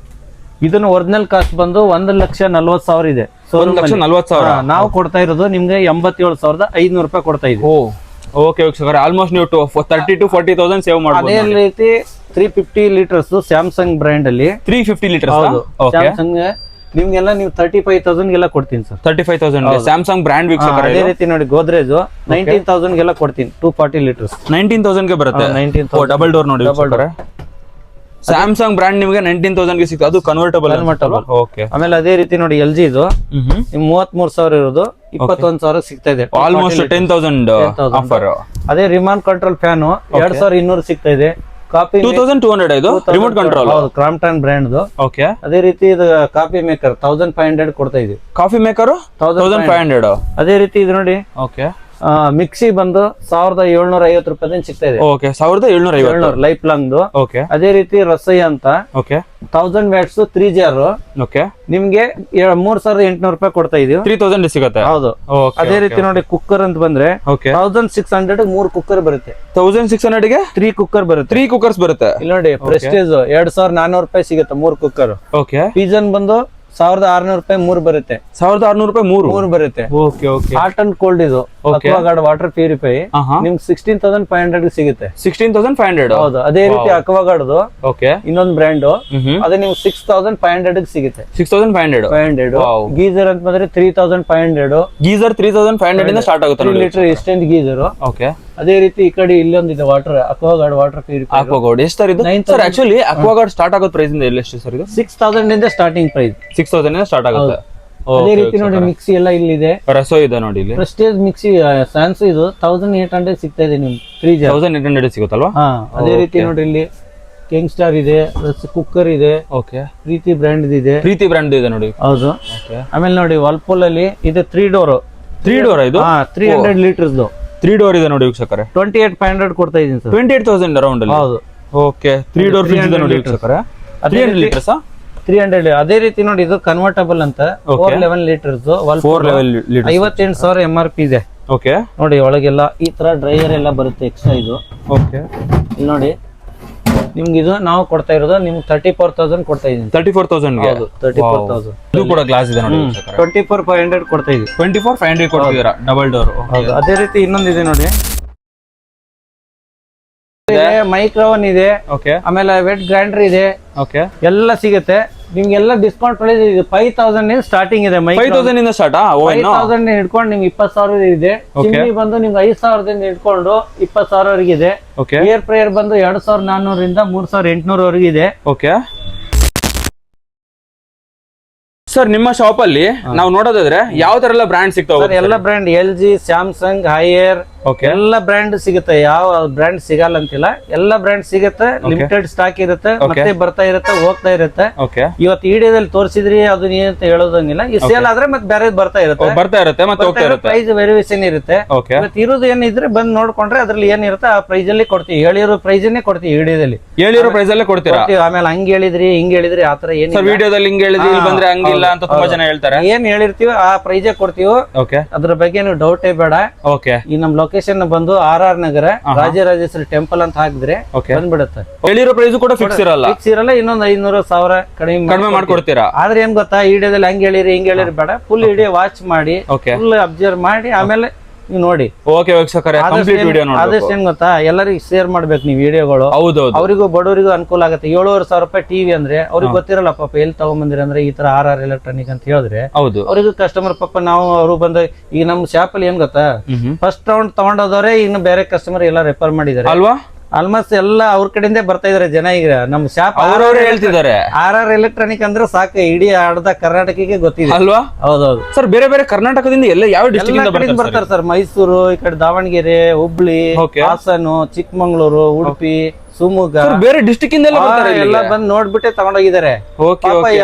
ಇದನ್ನ ಒರಿಜಿನಲ್ ಕಾಸ್ಟ್ ಬಂದು 1,40,000 ಇದೆ. 1,40,000 ನಾವು ಕೊಡ್ತಾ ಇರೋದು ನಿಮ್ಗೆ 87,500 ರೂಪಾಯಿ ಕೊಡ್ತಾ ಇದ್ದೀವಿ. ಓಕೆ ವೀಕ್ಷಕರೇ ಆಲ್ಮೋಸ್ಟ್ ನೀವು 30,000 to 40,000 ಸೇವ್ ಮಾಡಬಹುದು. ಅದೇ ರೀತಿ 350 ಲೀಟರ್ಸ್ ಸ್ಯಾಮ್ಸಂಗ್ ಬ್ರ್ಯಾಂಡ್ ಅಲ್ಲಿ 350 ಲೀಟರ್ಸ್ ಸ್ಯಾಮ್ಸಂಗ್ ನಿಮ್ಗೆಲ್ಲ ನೀವು 35,000 ಗೆಲ್ಲ ಕೊಡ್ತೀನಿ ಸರ್. 35,000 ಸ್ಯಾಮ್ಸಂಗ್ ಬ್ರ್ಯಾಂಡ್ ವೀಕ್ಷಕರೇ. ಅದೇ ರೀತಿ ನೋಡಿ ಗೋದ್ರೇಜ್ 19,000 ಗೆಲ್ಲ ಕೊಡ್ತೀನಿ 240 ಲೀಟರ್ಸ್ 19,000 ಗೆ ಬರುತ್ತೆ. 19,000 ಡಬಲ್ ಡೋರ್ ನೋಡಿ ವೀಕ್ಷಕರೇ. ಸ್ಯಾಮ್ಸಂಗ್ ಬ್ರ್ಯಾಂಡ್ ನಿಮಗೆ 19,000 ಗೆ ಸಿಗ್ತದೆ. ಅದು ಕನ್ವರ್ಟಬಲ್. ಓಕೆ ಆಮೇಲೆ ಅದೇ ರೀತಿ ನೋಡಿ LG ಇದು 33,000 ಇರೋದು 21,000 ಸಿಗ್ತಾ ಇದೆ. Almost 10,000 offer. ಅದೇ ರಿಮೋಟ್ ಕಂಟ್ರೋಲ್ ಫ್ಯಾನ್ 2,200 ಸಿಗ್ತಾ ಇದೆ. ಕಾಪಿ 2,200 ಇದು remote control. Crompton brand. Okay ಅದೇ ರೀತಿ ಇದು ಕಾಫಿ ಮೇಕರ್ 1,500 ಕೊಡ್ತಾ ಇದೀವಿ. Coffee maker 1,500. ಅದೇ ರೀತಿ ಇದು ನೋಡಿ ಓಕೆ ಮಿಕ್ಸಿ ಬಂದು 1,750 ರೂಪಾಯಿ ಸಿಗ್ತಾ ಇದೆ. Okay 1,750 life long. ಓಕೆ ಅದೇ ರೀತಿ ರಸೈ ಅಂತ ಓಕೆ 1000 ವ್ಯಾಟ್ಸ್ 3 ಜಾರ್ ಓಕೆ ನಿಮ್ಗೆ 3,800 ರೂಪಾಯಿ ಕೊಡ್ತಾ ಇದೀವಿ. 3,000 ಸಿಗುತ್ತೆ. ಹೌದು. ಅದೇ ರೀತಿ ನೋಡಿ ಕುಕ್ಕರ್ ಅಂತ ಬಂದ್ರೆ 1,600 3 ಕುಕ್ಕರ್ ಬರುತ್ತೆ. 1,600 ಗೆ 3 ಕುಕ್ಕರ್ ಬರುತ್ತೆ. 3 ಕುಕ್ಕರ್ಸ್ ಬರುತ್ತೆ. ಇಲ್ಲಿ ನೋಡಿ ಪ್ರೆಸ್ಟೇಜ್ 2,400 ರೂಪಾಯಿ ಸಿಗುತ್ತೆ 3 ಕುಕ್ಕರ್. ಓಕೆ ಪಿಜನ್ ಬಂದು 1600 ರೂಪಾಯಿ 3 ಬರುತ್ತೆ. 1600 ರೂಪಾಯಿ 3 ಬರುತ್ತೆ. Okay okay. Hot and cold ಇದು ಅಕ್ವಾಗಾರ್ಡ್ ವಾಟರ್ ಪ್ಯೂರಿಫೈ ನಿಮ್ಗೆ 16,500 ಸಿಗುತ್ತೆ. 16,500. ಹೌದು. ಅದೇ ರೀತಿ ಅಕ್ವಾಗಾರ್ಡ್ ಓಕೆ ಇನ್ನೊಂದು ಬ್ರ್ಯಾಂಡ್ ಅದೇ ನಿಮ್ಗೆ 6,500 ಸಿಗುತ್ತೆ. 6,500. ಗೀಸರ್ ಅಂತ ಬಂದ್ರೆ 3,500. ಗೀಸರ್ 3,500 ಇಂದ ಸ್ಟಾರ್ಟ್ ಆಗುತ್ತೆ. 3 ಲೀಟರ್ ಇಷ್ಟೆಂಟ್ ಗೀಸರ್. ಓಕೆ. ಅದೇ ರೀತಿ ಈ ಕಡೆ ಇಲ್ಲೊಂದಿದೆ water Aquaguard water purify. Aquaguard ಎಷ್ಟು ಸರ್ ಇದು? ಸರ್ ಆಕ್ಚುಲಿ ಅಕ್ವಾಗಾರ್ಡ್ ಸ್ಟಾರ್ಟ್ ಆಗೋ ಪ್ರೈಸ್ ಇಂದ ಎಷ್ಟು ಸರ್ ಇದು? 6,000 ಇಂದ ಸ್ಟಾರ್ಟಿಂಗ್ ಪ್ರೈಸ್. 6,000 ಇಂದ ಸ್ಟಾರ್ಟ್ ಆಗುತ್ತೆ. ಅದೇ ರೀತಿ ನೋಡಿ ಮಿಕ್ಸಿ ಎಲ್ಲ ಇಲ್ಲಿದೆ. ರಸೋ ಇದೆ ನೋಡಿ ಇಲ್ಲಿ. ಪ್ರೆಸ್ಟೇಜ್ ಮಿಕ್ಸಿ ಸ್ಯಾನ್ಸ್ ಇದು 1,800 ಸಿಗ್ತಾ ಇದೆ ನಿಮ್ಗೆ. 3,800 ಸಿಗುತ್ತಲ್ವಾ? ಅದೇ ರೀತಿ ನೋಡಿ ಇಲ್ಲಿ ಕಿಂಗ್ ಸ್ಟಾರ್ ಇದೆ, ಕುಕ್ಕರ್ ಇದೆ. ಓಕೆ. ಪ್ರೀತಿ ಬ್ರ್ಯಾಂಡ್ ಇದೆ. ಪ್ರೀತಿ ಬ್ರ್ಯಾಂಡ್ ಇದೆ ನೋಡಿ. ಹೌದು. ಆಮೇಲೆ ನೋಡಿ ವರ್ಲ್ಪೂಲ್ ಅಲ್ಲಿ ಇದು 3 ಡೋರ್. 3 ಡೋರ್ ಇದು? 300 ಲೀಟರ್ಸ್ 3 ಡೋರ್ ಇದೆ ನೋಡಿ ವೀಕ್ಷಕರೇ. 28,500 ಕೊಡ್ತಾ ಇದೀನಿ ಸರ್. 28,000 ಅರೌಂಡ್ ಅಲ್ಲಿ. ಹೌದು. ಓಕೆ. 3 ಡೋರ್ ಫ್ರಿಡ್ಜ್ ಇದೆ ನೋಡಿ ವೀಕ್ಷಕರೇ. 300 ಲೀಟರ್ಸ್. 300. ಅದೇ ರೀತಿ ನೋಡಿ ಇದು ಕನ್ವರ್ಟಬಲ್ ಅಂತ 411 ಲೀಟರ್ಸ್ 58,000 MRP ಇದೆ. ಓಕೆ. ನೋಡಿ ಒಳಗೆಲ್ಲ ಈ ತರ ಡ್ರೈಯರ್ ಎಲ್ಲ ಬರುತ್ತೆ ಎಕ್ಸ್ಟ್ರಾ ಇದು. ಓಕೆ. ಇಲ್ಲಿ ನೋಡಿ ನಿಮ್ಗೆ ಇದು ನಾವು ಕೊಡ್ತಾ ಇರೋದು ನಿಮ್ಗೆ 34,000 ಕೊಡ್ತಾ ಇದೀನಿ. 34,000 ಗೆ? ಹೌದು 34,000. ಇದು ಕೂಡ ಗ್ಲಾಸ್ ಇದೆ ನೋಡಿ ವೀಕ್ಷಕರೇ. 24,500 ಕೊಡ್ತಾ ಇದೀವಿ. 24,500 ಕೊಡ್ತಿದ್ದೀರಾ ಡಬಲ್ ಡೋರ್. ಹೌದು. ಅದೇ ರೀತಿ ಇನ್ನೊಂದಿದೆ ನೋಡಿ ಮೈಕ್ರೋವನ್ ಇದೆ. ಓಕೆ. ಆಮೇಲೆ ವೆಟ್ ಗ್ರೈಂಡರ್ ಇದೆ. ಓಕೆ. ಎಲ್ಲ ಸಿಗುತ್ತೆ ನಿಮ್ಗೆಲ್ಲ ಡಿಸ್ಕೌಂಟ್ ಪ್ರೈಸ್ 5,000 ಸ್ಟಾರ್ಟಿಂಗ್ ಇದೆ. 5,000 ಇಂದ ಸ್ಟಾರ್ಟ್. 5,000 ಹಿಡ್ಕೊಂಡು ನಿಮ್ಗೆ 20,000 ಇದೆ. ಚಿಮ್ನಿ ಬಂದು ನಿಮ್ಗೆ 5,000 ಹಿಡ್ಕೊಂಡು 20,000 ವರೆಗೆ ಇದೆ. ಏರ್ ಫ್ರೈಯರ್ ಬಂದು 2,400 ಇಂದ 3,800 ವರೆಗೆ ಇದೆ. ಓಕೆ. ಸರ್ ನಿಮ್ಮ ಶಾಪ್ ಅಲ್ಲಿ ನಾವು ನೋಡೋದಾದ್ರೆ ಯಾವ ತರ ಎಲ್ಲ ಬ್ರ್ಯಾಂಡ್ ಸಿಗ್ತಾವೆ? ಎಲ್ಲ ಬ್ರ್ಯಾಂಡ್ LG, ಸ್ಯಾಮ್ಸಂಗ್, ಹೈಯರ್ ಎಲ್ಲ ಬ್ರ್ಯಾಂಡ್ ಸಿಗುತ್ತೆ. ಯಾವ ಬ್ರ್ಯಾಂಡ್ ಸಿಗಲ್ಲ ಅಂತಿಲ್ಲ, ಎಲ್ಲ ಬ್ರ್ಯಾಂಡ್ ಸಿಗುತ್ತೆ. ಲಿಮಿಟೆಡ್ ಸ್ಟಾಕ್ ಇರುತ್ತೆ, ಮತ್ತೆ ಬರ್ತಾ ಇರುತ್ತೆ, ಹೋಗ್ತಾ ಇರುತ್ತೆ. ಇವತ್ತು ವಿಡಿಯೋದಲ್ಲಿ ತೋರಿಸಿದ್ರಿ ಅದು ಏನಂತ ಹೇಳೋದಂಗಿಲ್ಲ. ಈ ಸೇಲ್ ಆದ್ರೆ ಮತ್ತೆ ಬೇರೆ ಬರ್ತಾ ಇರುತ್ತೆ ಮತ್ತೆ ಹೋಗ್ತಾ ಇರುತ್ತೆ. ಪ್ರೈಸ್ ವೇರಿಯೇಷನ್ ಇರುತ್ತೆ. ಇವತ್ತು ಇರೋದು ಏನಿದ್ರೆ ಬಂದ್ ನೋಡ್ಕೊಂಡ್ರೆ ಅದ್ರಲ್ಲಿ ಏನಿರುತ್ತೆ ಆ ಪ್ರೈಸ್ ಅಲ್ಲಿ ಕೊಡ್ತೀವಿ. ಹೇಳಿರೋ ಪ್ರೈಸ್ ಅನ್ನೇ ಕೊಡ್ತೀವಿ ವಿಡಿಯೋದಲ್ಲಿ. ಹೇಳಿರೋ ಪ್ರೈಸ್ ಅಲ್ಲೇ ಕೊಡ್ತೀರಾ? ಆಮೇಲೆ ಹಂಗ್ ಹೇಳಿದ್ರಿ ಹಿಂಗ್ ಹೇಳಿದ್ರಿ ಆತರ ಏನ್ ವಿಡಿಯೋದಲ್ಲಿ ಹಿಂಗ್ ಹೇಳಿದ್ರಿ ಇಲ್ಲಿ ಬಂದ್ರೆ ಹಂಗಿಲ್ಲ ಅಂತ ತುಂಬಾ ಜನ ಹೇಳ್ತಾರೆ. ಏನ್ ಹೇಳಿರ್ತೀವಿ ಆ ಪ್ರೈಸ್ ಕೊಡ್ತೀವಿ. ಅದ್ರ ಬಗ್ಗೆ ನೀವು ಡೌಟೇ ಬೇಡ. ಈ ನಮ್ ಲೊಕೇಶನ್ ಬಂದು RR ನಗರ ರಾಜರಾಜೇಶ್ವರಿ ಟೆಂಪಲ್ ಅಂತ ಹಾಕಿದ್ರೆ ಬಂದ್ಬಿಡುತ್ತೆ. ಹೇಳಿರೋ ಪ್ರೈಸ್ ಕೂಡ ಫಿಕ್ಸ್ ಇರಲ್ಲ. ಇನ್ನೊಂದು 500,000 ಕಡಿಮೆ ಮಾಡ್ಕೊಡ್ತೀರಾ. ಆದ್ರೆ ಏನ್ ಗೊತ್ತಾ, ಈ ವಿಡಿಯೋದಲ್ಲಿ ಹಂಗ್ ಹೇಳಿರಿ ಹಿಂಗ್ ಹೇಳಿರಿ ಬೇಡ. ಫುಲ್ ವಿಡಿಯೋ ವಾಚ್ ಮಾಡಿ ಫುಲ್ ಅಬ್ಸರ್ವ್ ಮಾಡಿ ಆಮೇಲೆ ನೀವು ನೋಡಿ. ಆದಷ್ಟು ಏನ್ ಗೊತ್ತಾ, ಎಲ್ಲರಿಗೂ ಶೇರ್ ಮಾಡ್ಬೇಕು ನೀವು ವಿಡಿಯೋಗಳು. ಅವರಿಗೂ ಬಡವರಿಗೂ ಅನುಕೂಲ ಆಗುತ್ತೆ. 7,500 ರೂಪಾಯಿ ಟಿವಿ ಅಂದ್ರೆ ಅವ್ರಿಗೆ ಗೊತ್ತಿರಲ್ಲ ಪಾಪ ಎಲ್ಲಿ ತಗೊಂಬಂದಿರ ಅಂದ್ರೆ ಈ ತರ RR ಎಲೆಕ್ಟ್ರಾನಿಕ್ ಅಂತ ಹೇಳಿದ್ರೆ ಅವ್ರಿಗೂ ಕಸ್ಟಮರ್ ಪಾಪ ನಾವು ಅವರು ಬಂದ ಈಗ ನಮ್ ಶಾಪ್ ಅಲ್ಲಿ ಏನ್ ಗೊತ್ತಾ, ಫಸ್ಟ್ ರೌಂಡ್ ತಗೊಂಡೋದವ್ರೆ ಇನ್ನು ಬೇರೆ ಕಸ್ಟಮರ್ ಎಲ್ಲ ರೆಫರ್ ಮಾಡಿದಾರೆ ಅಲ್ವಾ. ಆಲ್ಮೋಸ್ಟ್ ಎಲ್ಲ ಅವ್ರ ಕಡೆಯಿಂದ ಬರ್ತಾ ಇದಾರೆ ಜನ. ಈಗ ನಮ್ ಶಾಪ್ ಅವರವರೇ ಹೇಳ್ತಿದ್ದಾರೆ RR ಎಲೆಕ್ಟ್ರಾನಿಕ್ ಅಂದ್ರೆ ಸಾಕು ಇಡೀ ಅರ್ಧ ಕರ್ನಾಟಕಕ್ಕೆ ಗೊತ್ತಿದೆ ಅಲ್ವಾ. ಹೌದೌದು ಸರ್. ಬೇರೆ ಬೇರೆ ಕರ್ನಾಟಕದಿಂದ ಎಲ್ಲ ಯಾವ ಡಿಸ್ಟ್ರಿಕ್ಟ್ ಬರ್ತಾರೆ ಸರ್? ಮೈಸೂರು, ಈ ಕಡೆ ದಾವಣಗೆರೆ, ಹುಬ್ಳಿ, ಹಾಸನ, ಚಿಕ್ಕಮಂಗ್ಳೂರು, ಉಡುಪಿ, ಶಿವಮೊಗ್ಗ, ಬೇರೆ ಡಿಸ್ಟ್ರಿಕ್ಟ್ ಎಲ್ಲ ಬಂದ್ ನೋಡ್ಬಿಟ್ಟೆ ತಗೊಂಡೋಗಿದ್ದಾರೆ.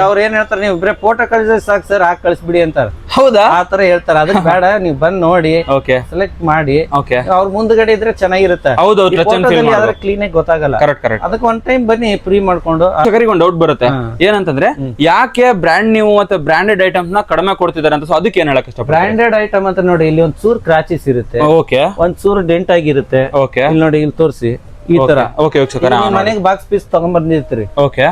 ಅವ್ರ ಏನ್ ಹೇಳ್ತಾರೆ, ನೀವು ಬರೀ ಫೋಟೋ ಕಳಿಸಿದ್ರೆ ಸಾಕು ಸರ್ ಹಾಕಿ ಕಳಿಸ್ಬಿಡಿ ಅಂತಾರೆ. ಹೌದಾ? ಆತರ ಹೇಳ್ತಾರೆ. ಅದಕ್ಕೆ ಬೇಡ, ನೀವು ಬಂದ್ ನೋಡಿ ಸೆಲೆಕ್ಟ್ ಮಾಡಿ. ಅವ್ರ ಮುಂದ್ಗಡೆ ಇದ್ರೆ ಚೆನ್ನಾಗಿರುತ್ತೆ. ಕ್ಲೀನ್ ಆಗಿ ಗೊತ್ತಾಗಲ್ಲ. ಅದಕ್ಕೆ ಒಂದ್ ಟೈಮ್ ಬನ್ನಿ ಫ್ರೀ ಮಾಡ್ಕೊಂಡು. ಒಂದು ಡೌಟ್ ಬರುತ್ತೆ ಏನಂತಂದ್ರೆ, ಯಾಕೆ ಬ್ರ್ಯಾಂಡ್ ನೀವು ಮತ್ತೆ ಬ್ರಾಂಡೆಡ್ ಐಟಮ್ಸ್ ನ ಕಡಿಮೆ ಕೊಡ್ತಿದ್ದಾರೆ ಅಂತ. ಅದಕ್ಕೆ ಏನ್ ಹೇಳಕ್ ಇಷ್ಟ? ಬ್ರಾಂಡೆಡ್ ಐಟಮ್ ಅಂತ ನೋಡಿ, ಇಲ್ಲಿ ಒಂದ್ ಚೂರ್ ಕ್ರಾಚಸ್ ಇರುತ್ತೆ, ಒಂದ್ ಚೂರ್ ಡೆಂಟ್ ಆಗಿರುತ್ತೆ. ಇಲ್ಲಿ ನೋಡಿ, ಇಲ್ಲಿ ತೋರಿಸಿ ಈ ತರ. ಮನೆಗೆ ಬಾಕ್ಸ್ ಪೀಸ್ ತಗೊಂಡ್ ಬಂದಿರ್ತೀರಿ,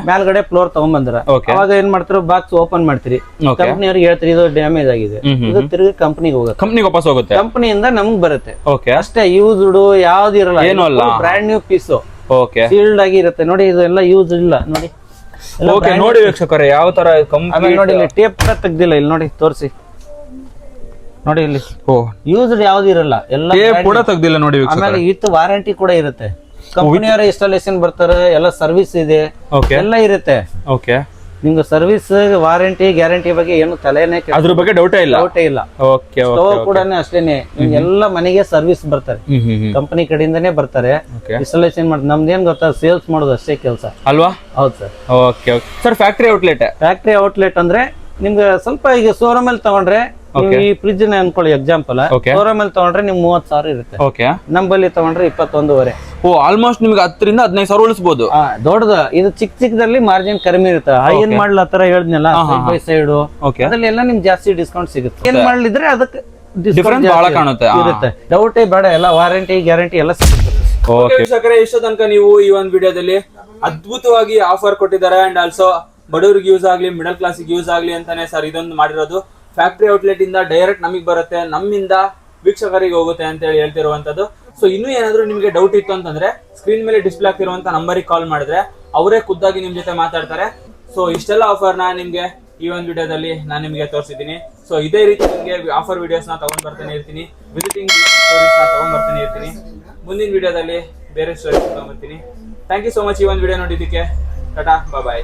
ಮೇಲ್ಗಡೆ ಫ್ಲೋರ್ ತಗೊಂಡ್ ಬಂದ್ರ ಅವಾಗ ಏನ್ ಮಾಡ್ತೀರಿ, ಬಾಕ್ಸ್ ಓಪನ್ ಮಾಡ್ತೀರಿ, ಕಂಪ್ನಿಯವ್ರಿಗೆ ಹೇಳ್ತೀರಿ ಇದು ಡ್ಯಾಮೇಜ್ ಆಗಿದೆ, ಇದು ತಿರುಗಿ ಕಂಪ್ನಿಗೆ ಹೋಗುತ್ತೆ, ಕಂಪ್ನಿಗೆ ವಾಪಸ್ ಹೋಗುತ್ತೆ, ಕಂಪ್ನಿಯಿಂದ ನಮ್ಗ್ ಬರುತ್ತೆ ಅಷ್ಟೇ. ಯೂಸ್ಡ್ ಯಾವ್ದು ಇರಲ್ಲ, ಬ್ರ್ಯಾಂಡ್ ನ್ಯೂ ಪೀಸ್ ಸೀಲ್ಡ್ ಆಗಿ ಇರುತ್ತೆ. ನೋಡಿ ಇದೆಲ್ಲ ಯೂಸ್ ಇಲ್ಲ ನೋಡಿ. ನೋಡಿ ವೀಕ್ಷಕರೇ ಯಾವ ತರ. ನೋಡಿ ಇಲ್ಲಿ ಟೇಪ್ ಕೂಡ ತೆಗ್ದಿಲ್ಲ, ಇಲ್ಲಿ ನೋಡಿ ತೋರಿಸಿ ನೋಡಿ ಇಲ್ಲಿ. ಯೂಸ್ಡ್ ಯಾವ್ದು ಇರಲ್ಲ, ಎಲ್ಲ ಕೂಡ ತೆಗ್ದಿಲ್ಲ ನೋಡಿ. ಆಮೇಲೆ ವಿತ್ ವಾರಂಟಿ ಕೂಡ ಇರುತ್ತೆ. ಕಂಪನಿಯವರ ಇನ್ಸ್ಟಾಲೇಷನ್ ಬರ್ತಾರೆ, ಎಲ್ಲ ಸರ್ವಿಸ್ ಇದೆ, ಎಲ್ಲ ಇರುತ್ತೆ. ನಿಮ್ಗೆ ಸರ್ವಿಸ್ ವಾರಂಟಿ ಗ್ಯಾರಂಟಿ ಬಗ್ಗೆ ಏನು ತಲೆನೇ ಅದ್ರ ಬಗ್ಗೆ ಡೌಟೇ ಇಲ್ಲ. ಸ್ಟೋವ್ ಕೂಡ ಅಷ್ಟೇನೆ, ಎಲ್ಲ ಮನೆಗೆ ಸರ್ವಿಸ್ ಬರ್ತಾರೆ, ಕಂಪನಿ ಕಡೆಯಿಂದಾನೇ ಬರ್ತಾರೆ, ಇನ್ಸ್ಟಾಲೇಷನ್ ಮಾಡಿ. ನಮ್ದೇನ್ ಗೊತ್ತಾ, ಸೇಲ್ಸ್ ಮಾಡೋದು ಅಷ್ಟೇ ಕೆಲಸ ಅಲ್ವಾ. ಹೌದು ಸರ್. ಸರ್ ಫ್ಯಾಕ್ಟರಿ ಔಟ್ಲೆಟ್ ಅಂದ್ರೆ ನಿಮ್ಗೆ ಸ್ವಲ್ಪ ಈಗ ಶೋರೂಮ್ ಅಲ್ಲಿ ತಗೊಂಡ್ರೆ, ಈ ಫ್ರಿಜ್ ಅನ್ಕೊಳ್ಳಿ ಎಕ್ಸಾಂಪಲ್, ಶೋರೂಮ್ ಅಲ್ಲಿ ತಗೊಂಡ್ರೆ ನಿಮ್ಗೆ 30,000 ಇರುತ್ತೆ, ನಮ್ಮಲ್ಲಿ ತಗೊಂಡ್ರೆ 21,500. ಆಲ್ಮೋಸ್ಟ್ ನಿಮ್ಗೆ 10,000 ರಿಂದ 15,000 ಉಳಿಸಬಹುದು. ದೊಡ್ಡದು ಇದು ಚಿಕ್ಕದಲ್ಲಿ ಮಾರ್ಜಿನ್ ಕಡಿಮೆ ಇರುತ್ತೆ. ಏನ್ ಮಾಡ್ಲ ತರ ಹೇಳಿದ್ನಲ್ಲ, ಸೈಡ್ ಬೈ ಸೈಡ್ ಅದ್ರಲ್ಲೆಲ್ಲ ನಿಮ್ಗೆ ಜಾಸ್ತಿ ಡಿಸ್ಕೌಂಟ್ ಸಿಗುತ್ತೆ. ಏನ್ ಮಾಡ್ಲಿದ್ರೆ ಅದಕ್ಕೆ ಡಿಫರೆನ್ಸ್ ಬಹಳ ಕಾಣುತ್ತೆ, ಇರುತ್ತೆ. ಡೌಟೇ ಬೇಡ, ಎಲ್ಲ ವಾರಂಟಿ ಗ್ಯಾರಂಟಿ ಎಲ್ಲ ಸಿಗುತ್ತೆ. ಇಷ್ಟ ತನಕ ನೀವು ಈ ಒಂದು ವಿಡಿಯೋದಲ್ಲಿ ಅದ್ಭುತವಾಗಿ ಆಫರ್ ಕೊಟ್ಟಿದ್ದಾರೆ. ಅಂಡ್ ಆಲ್ಸೋ ಬಡವರಿಗೆ ಯೂಸ್ ಆಗಲಿ, ಮಿಡಲ್ ಕ್ಲಾಸಿಗೆ ಯೂಸ್ ಆಗಲಿ ಅಂತಾನೆ ಸರ್ ಇದೊಂದು ಮಾಡಿರೋದು. ಫ್ಯಾಕ್ಟ್ರಿ ಔಟ್ಲೆಟ್ ಇಂದ ಡೈರೆಕ್ಟ್ ನಮಗೆ ಬರುತ್ತೆ, ನಮ್ಮಿಂದ ವೀಕ್ಷಕರಿಗೆ ಹೋಗುತ್ತೆ ಅಂತ ಹೇಳಿ ಹೇಳ್ತಿರುವಂತದ್ದು. ಸೊ ಇನ್ನೂ ಏನಾದ್ರು ನಿಮಗೆ ಡೌಟ್ ಇತ್ತು ಅಂತಂದ್ರೆ ಸ್ಕ್ರೀನ್ ಮೇಲೆ ಡಿಸ್ಪ್ಲೇ ಆಗ್ತಿರುವಂತ ನಂಬರಿಗೆ ಕಾಲ್ ಮಾಡಿದ್ರೆ ಅವರೇ ಖುದ್ದಾಗಿ ನಿಮ್ ಜೊತೆ ಮಾತಾಡ್ತಾರೆ. ಸೊ ಇಷ್ಟೆಲ್ಲ ಆಫರ್ನ ನಿಮ್ಗೆ ಈ ಒಂದು ವಿಡಿಯೋದಲ್ಲಿ ನಾನು ನಿಮಗೆ ತೋರಿಸಿದ್ದೀನಿ. ಸೊ ಇದೇ ರೀತಿ ನಿಮಗೆ ಆಫರ್ ವಿಡಿಯೋಸ್ನ ತಗೊಂಡ್ ಬರ್ತಾನೆ ಇರ್ತೀನಿ, ವಿಸಿಟಿಂಗ್ ಸ್ಟೋರೀಸ್ನ ತಗೊಂಡ್ ಬರ್ತಾನೆ ಇರ್ತೀನಿ. ಮುಂದಿನ ವಿಡಿಯೋದಲ್ಲಿ ಬೇರೆ ಸ್ಟೋರೀಸ್ ತಗೊಂಡ್ಬರ್ತೀನಿ. ಥ್ಯಾಂಕ್ ಯು ಸೋ ಮಚ್ ಈ ಒಂದು ವಿಡಿಯೋ ನೋಡಿದ್ದಕ್ಕೆ. ಟಾಟಾ, ಬಾಯ್.